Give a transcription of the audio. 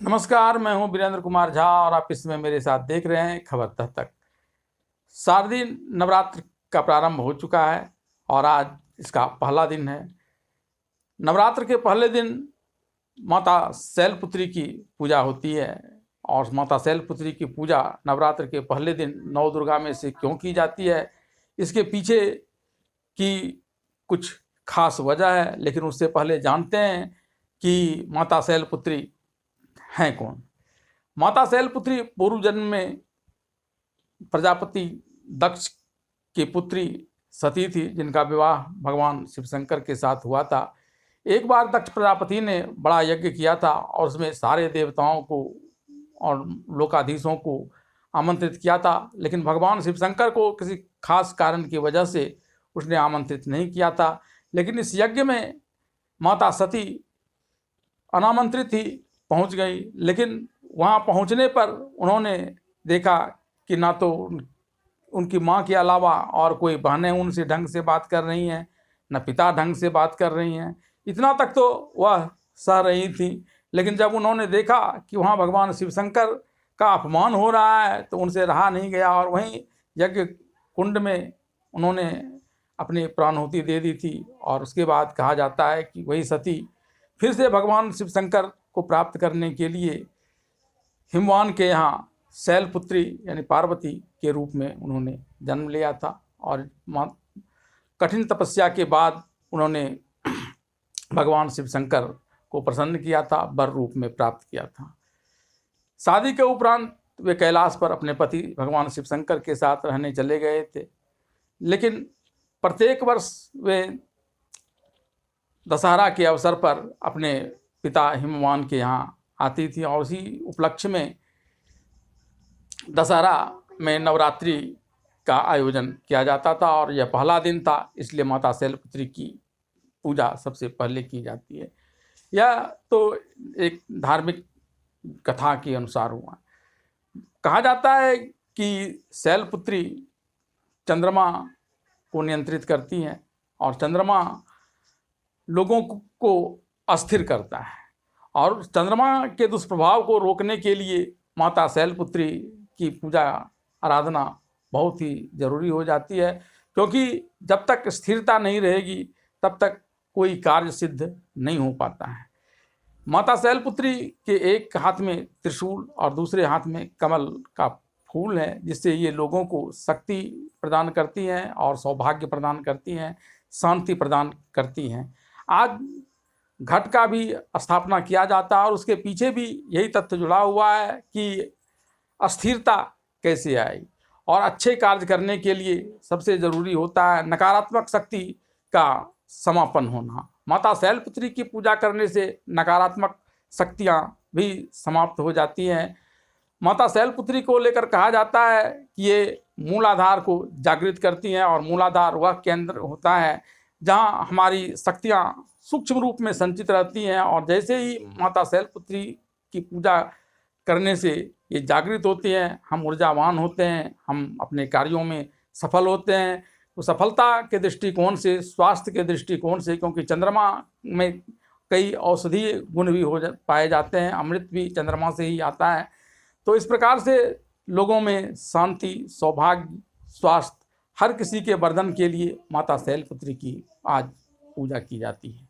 नमस्कार, मैं हूं वीरेंद्र कुमार झा और आप इसमें मेरे साथ देख रहे हैं खबर तक। शारदीय नवरात्र का प्रारंभ हो चुका है और आज इसका पहला दिन है। नवरात्र के पहले दिन माता शैलपुत्री की पूजा होती है और माता शैलपुत्री की पूजा नवरात्र के पहले दिन नौ दुर्गा में से क्यों की जाती है, इसके पीछे की कुछ खास वजह है। लेकिन उससे पहले जानते हैं कि माता शैलपुत्री हैं कौन। माता शैलपुत्री पूर्व जन्म में प्रजापति दक्ष की पुत्री सती थी, जिनका विवाह भगवान शिव शंकर के साथ हुआ था। एक बार दक्ष प्रजापति ने बड़ा यज्ञ किया था और उसमें सारे देवताओं को और लोकाधीशों को आमंत्रित किया था, लेकिन भगवान शिव शंकर को किसी खास कारण की वजह से उसने आमंत्रित नहीं किया था। लेकिन इस यज्ञ में माता सती अनामंत्रित ही पहुंच गई। लेकिन वहां पहुंचने पर उन्होंने देखा कि ना तो उनकी मां के अलावा और कोई बहनें उनसे ढंग से बात कर रही हैं, न पिता ढंग से बात कर रही हैं। इतना तक तो वह सह रही थी, लेकिन जब उन्होंने देखा कि वहाँ भगवान शिव शंकर का अपमान हो रहा है तो उनसे रहा नहीं गया और वहीं यज्ञ कुंड में उन्होंने अपनी प्राणाहुति दे दी थी। और उसके बाद कहा जाता है कि वही सती फिर से भगवान शिव शंकर को प्राप्त करने के लिए हिमवान के यहाँ शैलपुत्री यानी पार्वती के रूप में उन्होंने जन्म लिया था और कठिन तपस्या के बाद उन्होंने भगवान शिव शंकर को प्रसन्न किया था, वर रूप में प्राप्त किया था। शादी के उपरांत वे कैलाश पर अपने पति भगवान शिव शंकर के साथ रहने चले गए थे, लेकिन प्रत्येक वर्ष वे दशहरा के अवसर पर अपने पिता हिमवान के यहाँ आती थी और उसी उपलक्ष्य में दशहरा में नवरात्रि का आयोजन किया जाता था और यह पहला दिन था, इसलिए माता शैलपुत्री की पूजा सबसे पहले की जाती है। यह तो एक धार्मिक कथा के अनुसार हुआ। कहा जाता है कि शैलपुत्री चंद्रमा को नियंत्रित करती हैं और चंद्रमा लोगों को अस्थिर करता है और चंद्रमा के दुष्प्रभाव को रोकने के लिए माता शैलपुत्री की पूजा आराधना बहुत ही ज़रूरी हो जाती है, क्योंकि जब तक स्थिरता नहीं रहेगी तब तक कोई कार्य सिद्ध नहीं हो पाता है। माता शैलपुत्री के एक हाथ में त्रिशूल और दूसरे हाथ में कमल का फूल है, जिससे ये लोगों को शक्ति प्रदान करती हैं और सौभाग्य प्रदान करती हैं, शांति प्रदान करती हैं। आज घट का भी स्थापना किया जाता है और उसके पीछे भी यही तथ्य जुड़ा हुआ है कि अस्थिरता कैसे आई और अच्छे कार्य करने के लिए सबसे ज़रूरी होता है नकारात्मक शक्ति का समापन होना। माता शैलपुत्री की पूजा करने से नकारात्मक शक्तियाँ भी समाप्त हो जाती हैं। माता शैलपुत्री को लेकर कहा जाता है कि ये मूलाधार को जागृत करती हैं और मूलाधार वह केंद्र होता है जहाँ हमारी शक्तियाँ सूक्ष्म रूप में संचित रहती हैं और जैसे ही माता शैलपुत्री की पूजा करने से ये जागृत होती हैं, हम ऊर्जावान होते हैं, हम अपने कार्यों में सफल होते हैं। तो सफलता के दृष्टिकोण से, स्वास्थ्य के दृष्टिकोण से, क्योंकि चंद्रमा में कई औषधीय गुण भी पाए जाते हैं, अमृत भी चंद्रमा से ही आता है। तो इस प्रकार से लोगों में शांति, सौभाग्य, स्वास्थ्य हर किसी के वर्धन के लिए माता शैलपुत्री की आज पूजा की जाती है।